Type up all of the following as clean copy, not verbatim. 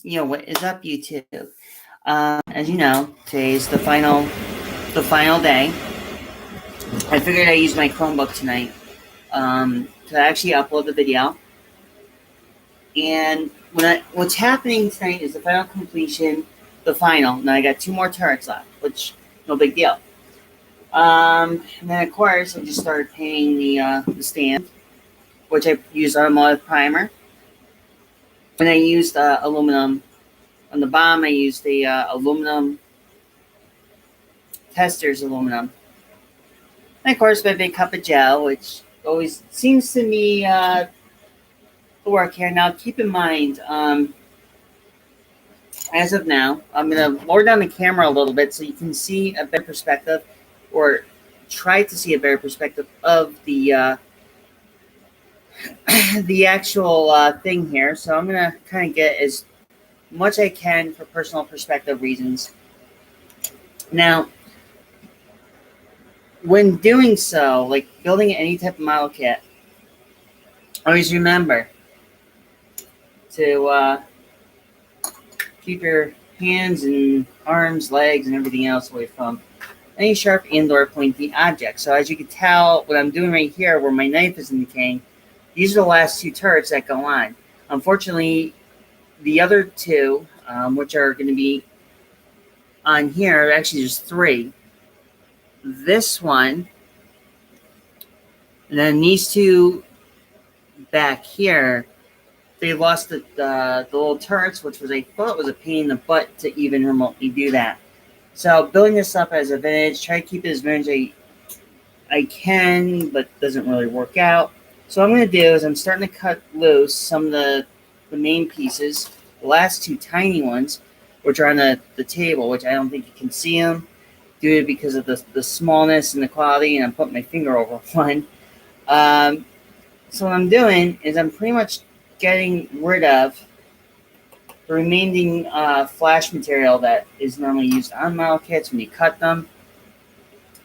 What is up, YouTube? As you know, today is the final day. I figured I'd use my Chromebook tonight to actually upload the video. And what's happening tonight is the final completion, the final. Now I got two more turrets left, which no big deal. And then of course I just started painting the stand, which I used automotive primer. And I used aluminum. On the bottom, I used the aluminum testers aluminum. And of course, my big cup of gel, which always seems to me to work here. Now, keep in mind, as of now, I'm going to lower down the camera a little bit so you can see a better perspective, or try to see a better perspective of the the actual thing here. So I'm going to kind of get as much I can for personal perspective reasons. Now, when doing so, like building any type of model kit, always remember to keep your hands and arms, legs, and everything else away from any sharp and/or pointy objects. So as you can tell, what I'm doing right here, where my knife is indicating, these are the last two turrets that go on. Unfortunately, the other two, which are going to be on here, actually there's three. This one, and then these two back here, they lost the little turrets, which was, I thought, was a pain in the butt to even remotely do that. So building this up as a vintage, try to keep it as vintage I can, but doesn't really work out. So what I'm going to do is I'm starting to cut loose some of the main pieces, the last two tiny ones, which are on the table, which I don't think you can see them due to because of the smallness and the quality, and I'm putting my finger over one. So what I'm doing is I'm pretty much getting rid of the remaining flash material that is normally used on model kits when you cut them.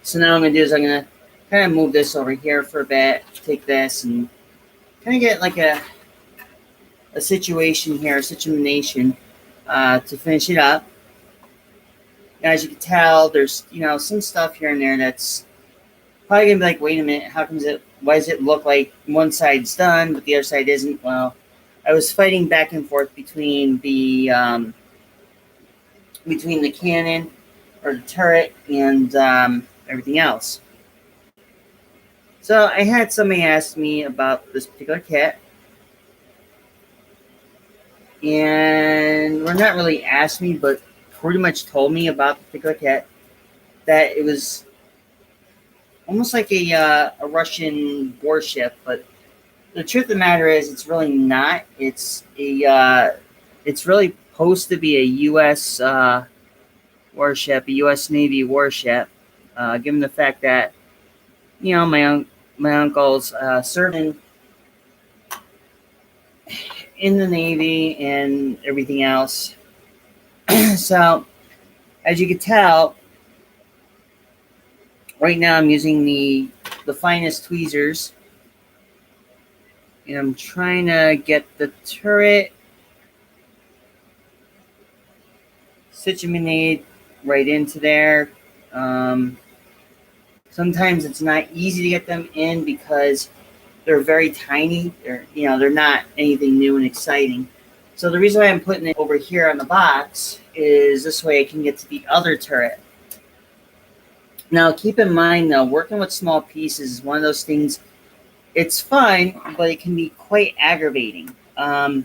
So now what I'm going to do is I'm going to kind of move this over here for a bit, take this, and kind of get like a situation here, a situation to finish it up. As you can tell, there's some stuff here and there that's probably gonna be like, wait a minute, why does it look like one side's done but the other side isn't? Well, I was fighting back and forth between the cannon or the turret and everything else. So I had somebody ask me about this particular kit, and well, not really asked me, but pretty much told me about the particular kit, that it was almost like a Russian warship, but the truth of the matter is it's really not. It's really supposed to be a U.S. Warship, a U.S. Navy warship, given the fact that my uncle's serving in the Navy and everything else. So, as you can tell, right now I'm using the finest tweezers, and I'm trying to get the turret situated right into there. Sometimes it's not easy to get them in because they're very tiny. They're not anything new and exciting. So the reason why I'm putting it over here on the box is this way I can get to the other turret. Now, keep in mind, though, working with small pieces is one of those things. It's fun, but it can be quite aggravating. So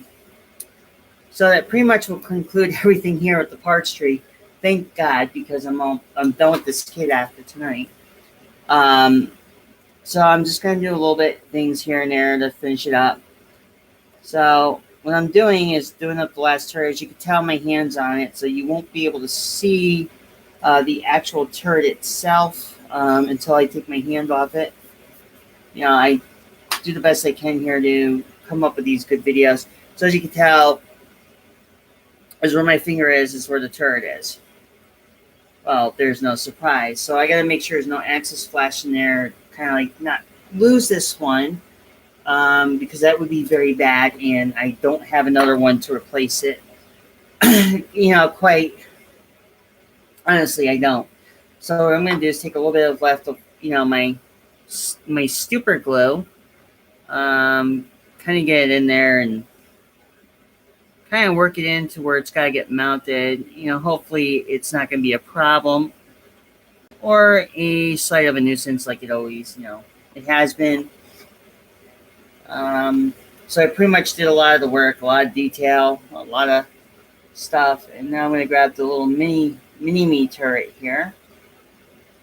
that pretty much will conclude everything here with the parts tree. Thank God, because I'm done with this kit after tonight. So I'm just going to do a little bit things here and there to finish it up. So what I'm doing is doing up the last turret. As you can tell, my hand's on it, so you won't be able to see the actual turret itself until I take my hand off it. I do the best I can here to come up with these good videos. So as you can tell, as where my finger is where the turret is. Well, there's no surprise. So I got to make sure there's no axis flash in there, kind of like not lose this one, because that would be very bad, and I don't have another one to replace it. quite honestly, I don't. So what I'm going to do is take a little bit of left of, my super glue, kind of get it in there and kind of work it into where it's got to get mounted. Hopefully it's not going to be a problem or a sight of a nuisance like it always, it has been. Um, so I pretty much did a lot of the work, a lot of detail, a lot of stuff, and now I'm going to grab the little mini me turret here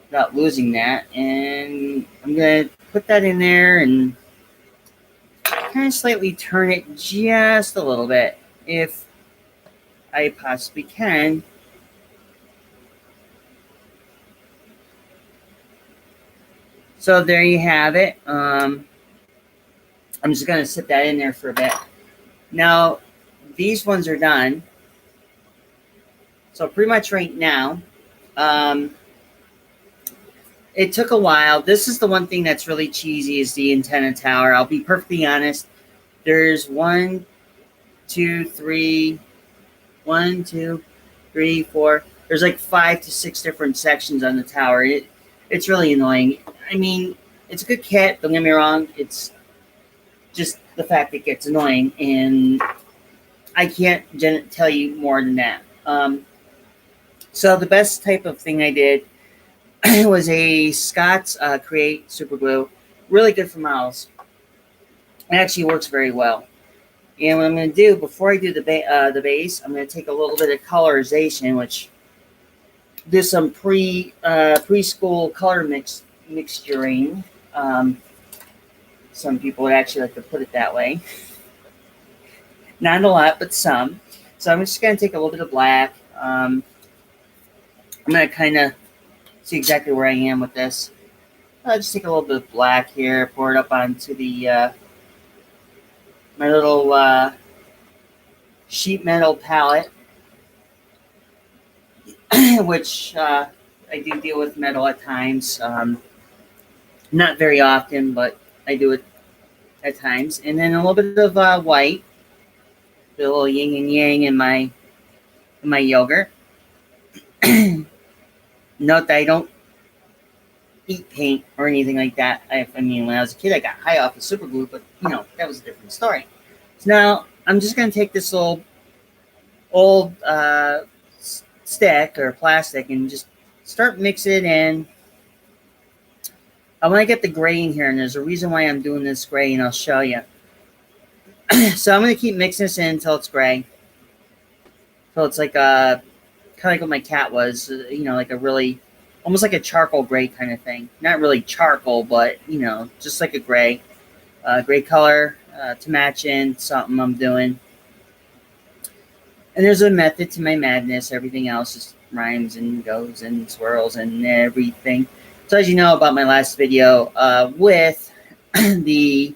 without losing that, and I'm going to put that in there and kind of slightly turn it just a little bit if I possibly can. So there you have it. I'm just going to sit that in there for a bit. Now, these ones are done. So pretty much right now, it took a while. This is the one thing that's really cheesy is the antenna tower. I'll be perfectly honest. There's one, two, three, four. There's like 5 to 6 different sections on the tower. It's really annoying. I mean, it's a good kit. Don't get me wrong. It's just the fact it gets annoying, and I can't tell you more than that. So the best type of thing I did was a Scott's Create Super Glue. Really good for models. It actually works very well. And what I'm going to do before I do the base, I'm going to take a little bit of colorization, which there's some preschool color mixturing. Some people would actually like to put it that way. Not a lot, but some. So I'm just going to take a little bit of black. I'm going to kind of see exactly where I am with this. I'll just take a little bit of black here, pour it up onto the my little sheet metal palette, which I do deal with metal at times. Not very often, but I do it at times. And then a little bit of white, a little yin and yang in my yogurt. Note that I don't eat paint or anything like that. I mean, when I was a kid, I got high off of super glue, but that was a different story. So now I'm just going to take this little old stick or plastic and just start mixing it in. I want to get the gray in here, and there's a reason why I'm doing this gray, and I'll show you. So I'm going to keep mixing this in until it's gray. So it's like kind of like what my cat was, like a really, almost like a charcoal gray kind of thing. Not really charcoal, but, just like a gray. Gray color to match in something I'm doing. And there's a method to my madness. Everything else just rhymes and goes and swirls and everything. So as you know about my last video with the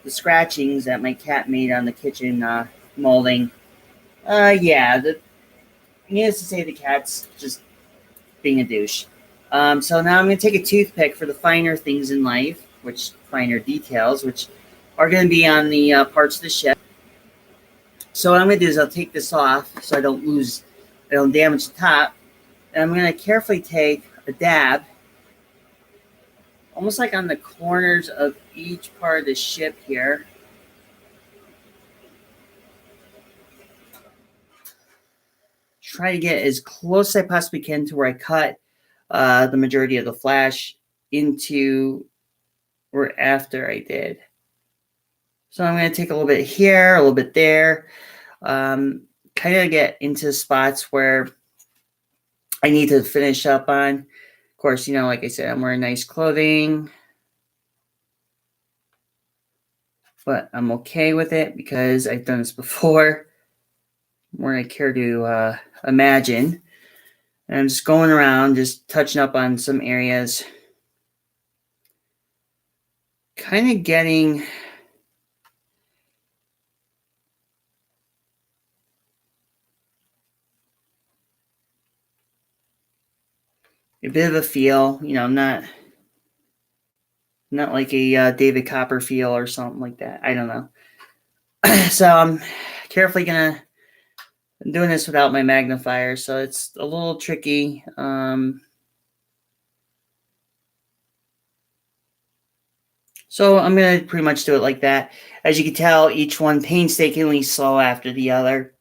scratchings that my cat made on the kitchen molding, needless to say, the cat's just being a douche. So now I'm going to take a toothpick for the finer things in life, finer details, which are going to be on the parts of the ship. So what I'm going to do is I'll take this off so I don't damage the top. And I'm going to carefully take a dab, almost like on the corners of each part of the ship here. Try to get as close as I possibly can to where I cut the majority of the flash into or after I did. So I'm going to take a little bit here, a little bit there, kind of get into spots where I need to finish up on. Of course, like I said, I'm wearing nice clothing, but I'm okay with it because I've done this before, more than I care to imagine. And I'm just going around, just touching up on some areas, kind of getting a bit of a feel, not like a David Copperfield or something like that. I don't know. So I'm carefully gonna I'm doing this without my magnifier, so it's a little tricky. So I'm gonna pretty much do it like that. As you can tell, each one painstakingly slow after the other.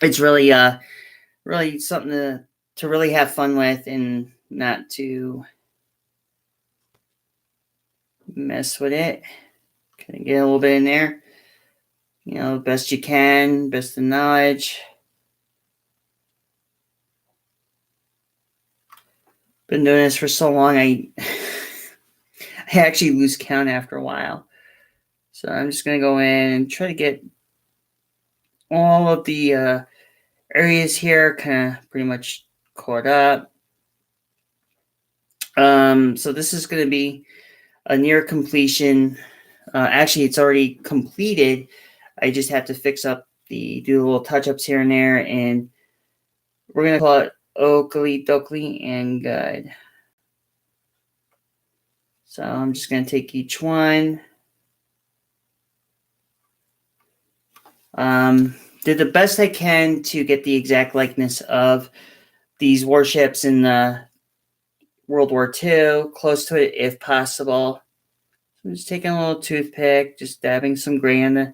It's really something to really have fun with and not to mess with it. Kind of get a little bit in there. Best you can, best of knowledge. Been doing this for so long, I actually lose count after a while. So I'm just gonna go in and try to get all of the areas here kind of pretty much caught up. So this is gonna be a near completion. Actually, it's already completed. I just have to do little touch-ups here and there, and we're gonna call it Oakley Dokley and good. So I'm just gonna take each one. Did the best I can to get the exact likeness of these warships in the World War II, close to it if possible. So I'm just taking a little toothpick, just dabbing some gray in the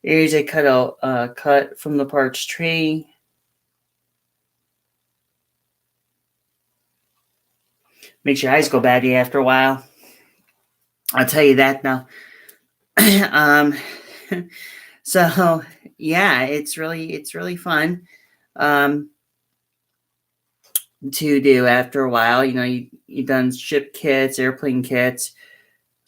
areas I cut from the parched tree. Makes your eyes go baggy after a while. I'll tell you that now. So yeah, it's really fun to do after a while. You've done ship kits, airplane kits.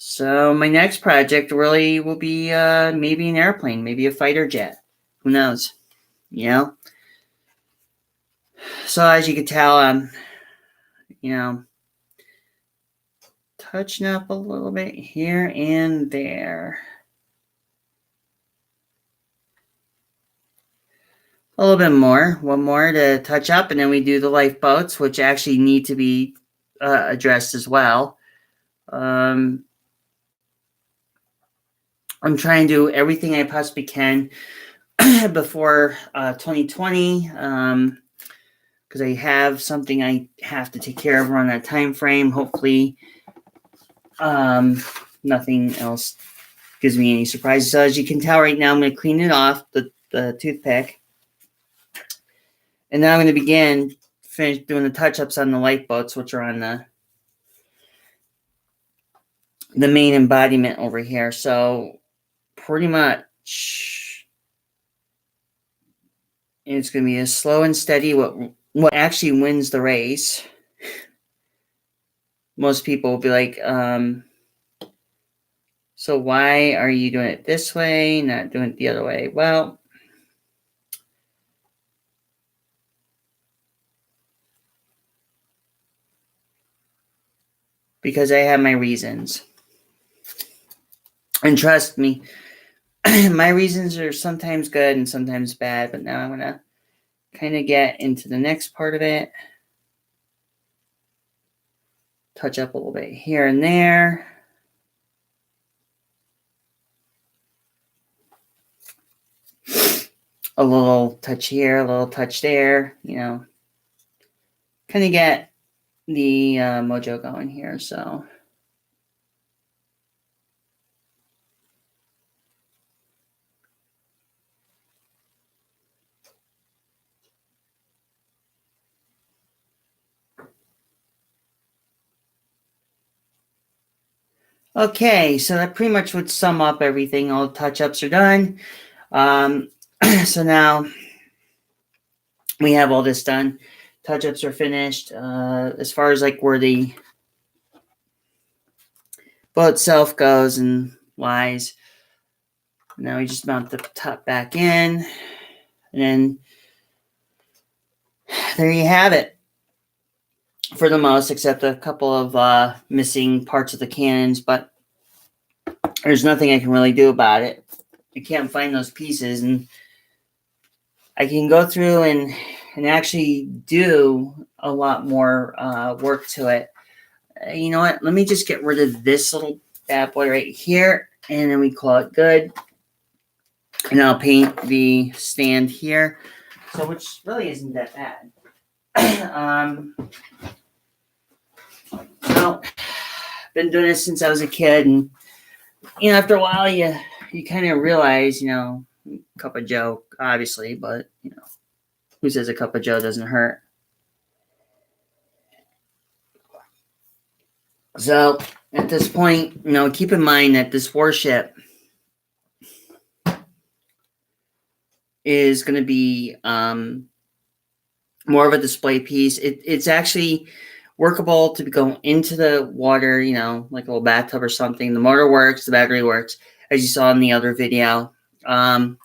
So my next project really will be maybe an airplane, maybe a fighter jet. Who knows? So as you can tell, I'm touching up a little bit here and there. A little bit more, one more to touch up, and then we do the lifeboats, which actually need to be addressed as well. I'm trying to do everything I possibly can before 2020, because I have something I have to take care of around that time frame. Hopefully, nothing else gives me any surprises. So as you can tell right now, I'm going to clean it off, the toothpick. And now I'm going to finish doing the touch-ups on the lifeboats, which are on the main embodiment over here. So pretty much it's going to be a slow and steady. What actually wins the race? Most people will be like, so why are you doing it this way, not doing it the other way? Well, because I have my reasons. And trust me, my reasons are sometimes good and sometimes bad, but now I'm going to kind of get into the next part of it. Touch up a little bit here and there. A little touch here, a little touch there, kind of get the mojo going here. So okay, so that pretty much would sum up everything. All the touch-ups are done. So now we have all this done. Touch-ups are finished. As far as like where the boat itself goes and lies. Now we just mount the top back in. And then there you have it. For the most, except a couple of missing parts of the cannons, but there's nothing I can really do about it. I can't find those pieces, and I can go through and actually do a lot more work to it. You know what? Let me just get rid of this little bad boy right here, and then we call it good. And I'll paint the stand here, so which really isn't that bad. So been doing this since I was a kid, and after a while, you kind of realize, cup of Joe, obviously, but who says a cup of Joe doesn't hurt? So at this point, keep in mind that this warship is going to be more of a display piece. It's actually workable to go into the water, like a little bathtub or something. The motor works, the battery works, as you saw in the other video. I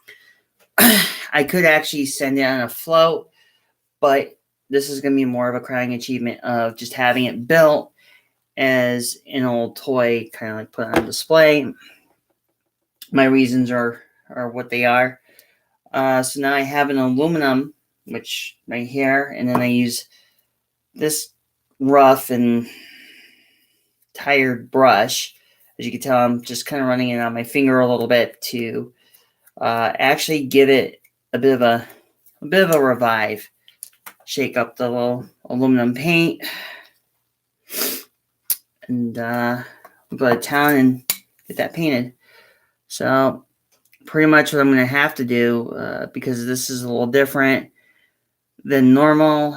could actually send it on a float, but this is going to be more of a crying achievement of just having it built as an old toy, kind of like put on display. My reasons are what they are. So now I have an aluminum, which right here, and then I use this rough and tired brush. As you can tell, I'm just kind of running it on my finger a little bit to actually give it a bit of a revive. Shake up the little aluminum paint, and we'll go to town and get that painted. So pretty much what I'm going to have to do, because this is a little different than normal,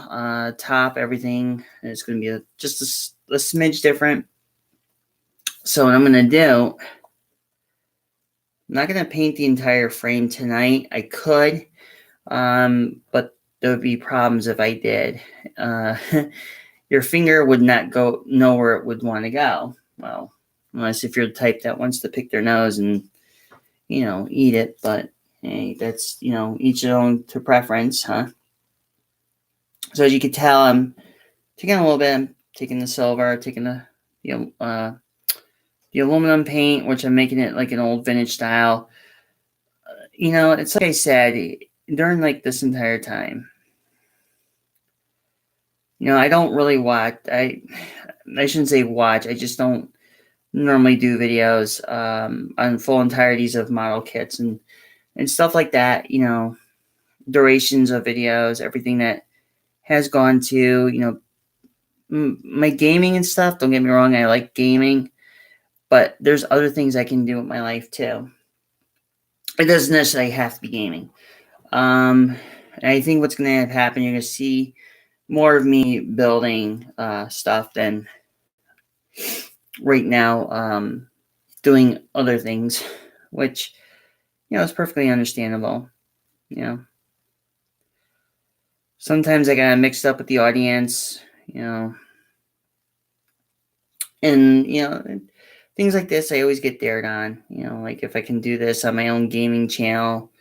top, everything is going to be just a smidge different. So what I'm going to do, I'm not going to paint the entire frame tonight. I could, but there would be problems if I did. Your finger would not know where it would want to go. Well, unless if you're the type that wants to pick their nose and, eat it. But hey, that's, each their own to preference, huh? So as you can tell, I'm taking a little bit. I'm taking the silver, taking the aluminum paint, which I'm making it like an old vintage style. It's like I said, during like this entire time, I don't really watch. I shouldn't say watch. I just don't normally do videos on full entireties of model kits and stuff like that. Durations of videos, everything that has gone to my gaming and stuff. Don't get me wrong, I like gaming, but there's other things I can do with my life too. It doesn't necessarily have to be gaming. I think what's going to happen, you're going to see more of me building stuff than right now doing other things, which is perfectly understandable. Sometimes I got mixed up with the audience, and things like this I always get dared on. Like if I can do this on my own gaming channel,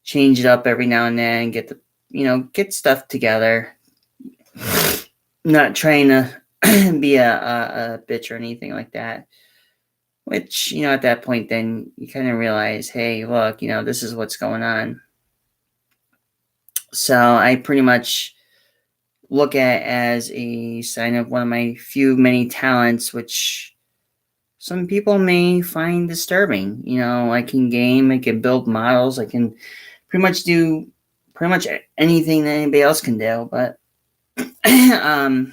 change it up every now and then, get stuff together. Not trying to be a bitch or anything like that. Which, at that point, then you kind of realize, hey, look, this is what's going on. So I pretty much look at it as a sign of one of my many talents, which some people may find disturbing. I can game, I can build models, I can pretty much do anything that anybody else can do, but and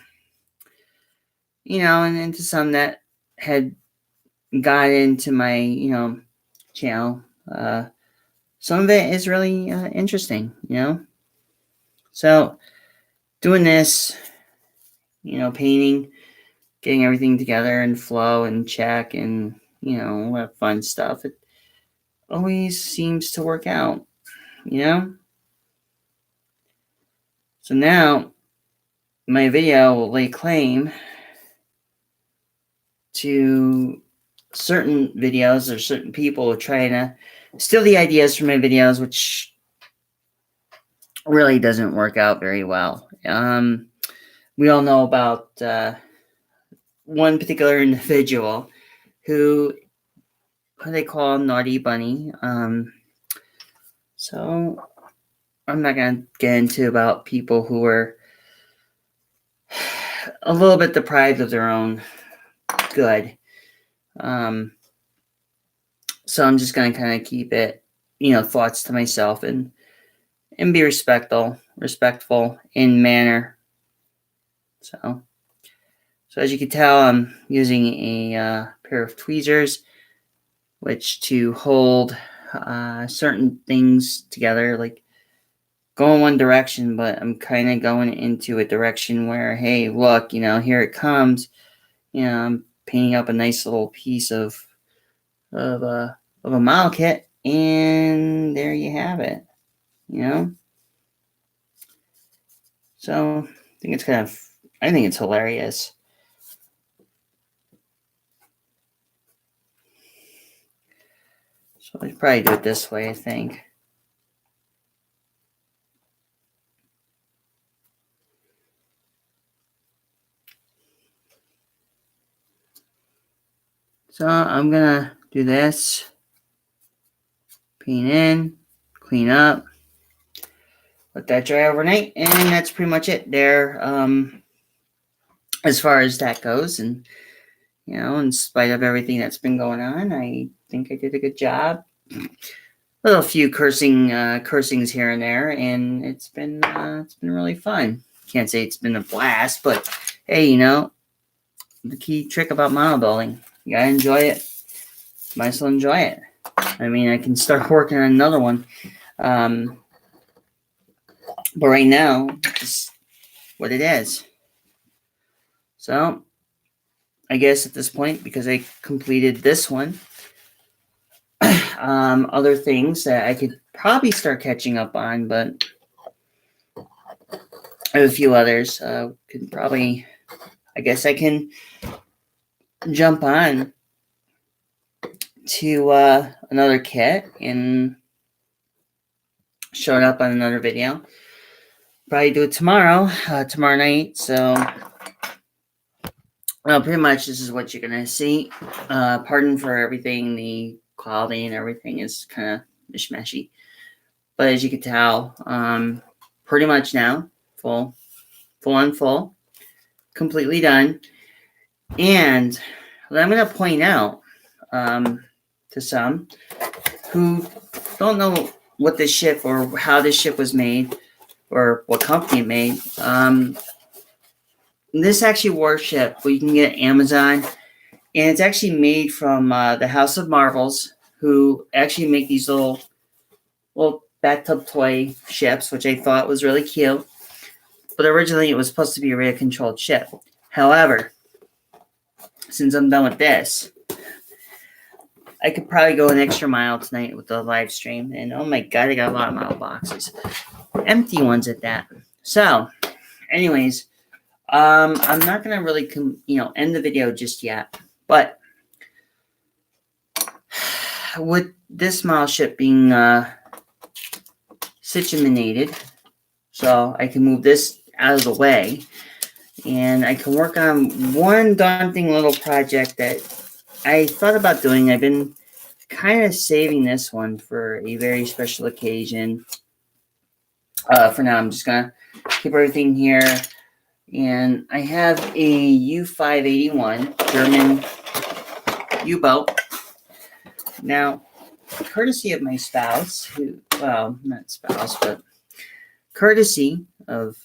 into some that had got into my channel, some of it is really interesting. So doing this, painting, getting everything together and flow and check and that fun stuff, it always seems to work out. So now my video will lay claim to certain videos or certain people trying to steal the ideas from my videos, which really doesn't work out very well. We all know about one particular individual who they call Naughty Bunny. So I'm not going to get into about people who are a little bit deprived of their own good. So I'm just going to kind of keep it thoughts to myself, and be respectful in manner. So as you can tell, I'm using a pair of tweezers, which to hold certain things together, like go in one direction, but I'm kind of going into a direction where, hey, look, here it comes. I'm painting up a nice little piece of a model kit, and there you have it. So I think it's hilarious. So I'd probably do it this way, I think. So I'm gonna do this. Paint in, clean up, let that dry overnight, and that's pretty much it there. As far as that goes, and in spite of everything that's been going on, I think I did a good job. A few cursings here and there, and it's been really fun. Can't say it's been a blast, but hey, the key trick about model building, you gotta enjoy it. Might as well enjoy it. I mean, I can start working on another one, but right now, it's what it is. So, I guess at this point, because I completed this one, other things that I could probably start catching up on, but I have a few others. Could probably, I guess I can jump on to another kit and show it up on another video. Probably do it tomorrow night. So, pretty much this is what you're gonna see. Pardon for everything. The quality and everything is kind of mishmashy, but as you can tell, pretty much now full, completely done. And what I'm gonna point out to some who don't know what this ship or how this ship was made or what company it made. This actually warship, you can get at Amazon, and it's actually made from the House of Marvels, who actually make these little bathtub toy ships, which I thought was really cute. But originally it was supposed to be a radio-controlled ship. However, since I'm done with this, I could probably go an extra mile tonight with the live stream. And oh my god, I got a lot of model boxes. Empty ones at that. So, anyways, I'm not going to really, end the video just yet. But with this model ship being situated, so I can move this out of the way, and I can work on one daunting little project that I thought about doing. I've been kind of saving this one for a very special occasion. For now, I'm just going to keep everything here. And I have a U-581 German U-boat. Now, courtesy of my spouse, not spouse, but courtesy of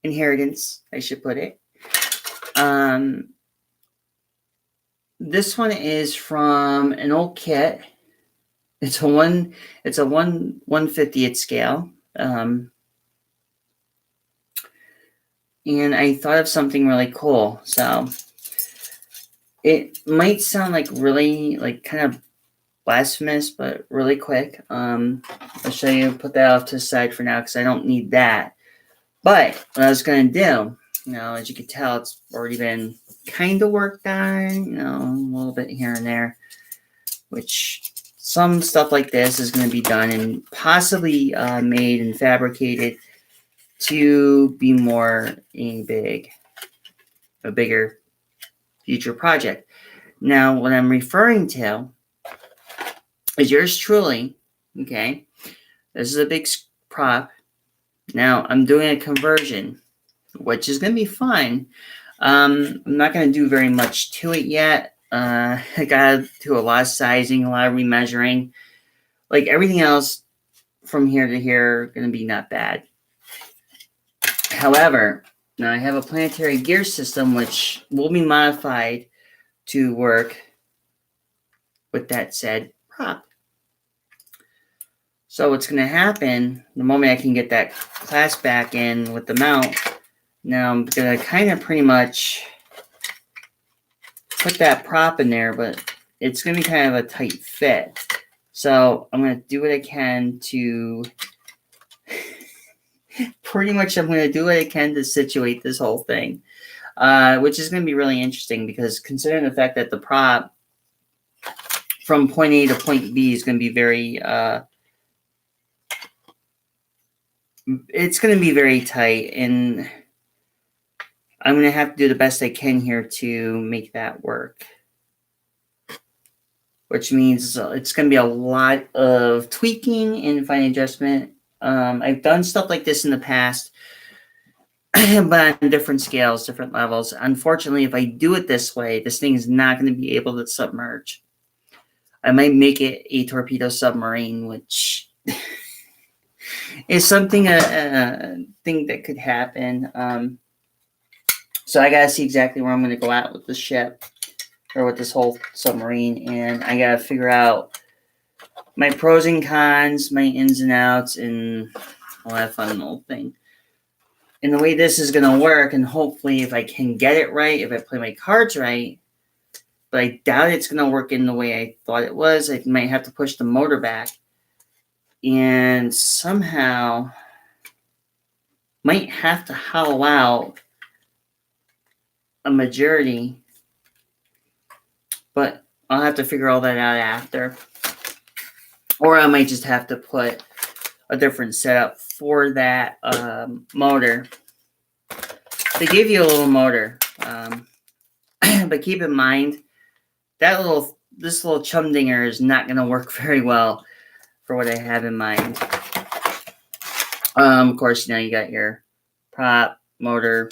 inheritance, I should put it. This one is from an old kit. It's a 1/50th scale. And I thought of something really cool. So it might sound really kind of blasphemous, but really quick. I'll show you, put that off to the side for now because I don't need that. But what I was going to do, as you can tell, it's already been kind of worked on, a little bit here and there, which some stuff like this is going to be done and possibly made and fabricated to be more a bigger future project. Now, what I'm referring to is yours truly, okay? This is a big prop. Now, I'm doing a conversion, which is going to be fun. I'm not going to do very much to it yet. I got to do a lot of sizing, a lot of remeasuring. Like everything else from here to here, going to be not bad. However, now I have a planetary gear system which will be modified to work with that said prop. So what's going to happen, the moment I can get that class back in with the mount, now I'm going to kind of pretty much put that prop in there, but it's going to be kind of a tight fit. So I'm going to do what I can to pretty much I'm going to do what I can to situate this whole thing, which is going to be really interesting because considering the fact that the prop from point A to point B is going to be very it's going to be very tight, and I'm going to have to do the best I can here to make that work, which means it's going to be a lot of tweaking and fine adjustment. I've done stuff like this in the past, but on different scales, different levels. Unfortunately, if I do it this way, this thing is not going to be able to submerge. I might make it a torpedo submarine, which is something, a thing that could happen. So I got to see exactly where I'm going to go at with the ship or with this whole submarine. And I got to figure out my pros and cons, my ins and outs, and all that fun little thing. And the way this is going to work, and hopefully if I can get it right, if I play my cards right, but I doubt it's going to work in the way I thought it was. I might have to push the motor back and somehow might have to hollow out a majority, but I'll have to figure all that out after. Or I might just have to put a different setup for that motor. They give you a little motor, but keep in mind that this little chumdinger is not going to work very well for what I have in mind. Of course, you got your prop, motor,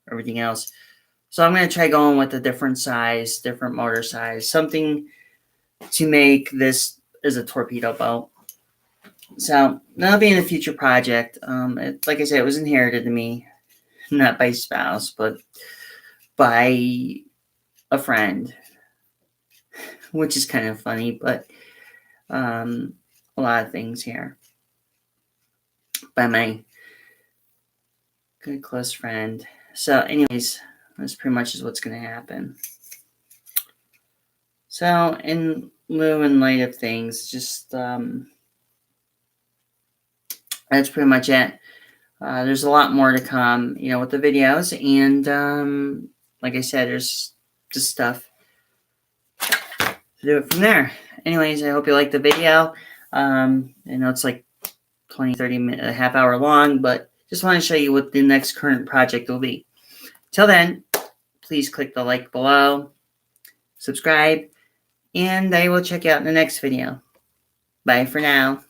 everything else. So I'm going to try going with a different size, different motor size, something to make this as a torpedo boat. So that'll be in a future project. Like I said, it was inherited to me, not by spouse, but by a friend, which is kind of funny, but a lot of things here. By my good close friend. So anyways, that's pretty much is what's going to happen. So in lieu and light of things, just that's pretty much it. There's a lot more to come, with the videos, and like I said, there's just stuff to do it from there. Anyways, I hope you liked the video. I know it's like 20-30 minutes, a half hour long, but just want to show you what the next current project will be. Till then, please click the like below, subscribe, and I will check you out in the next video. Bye for now.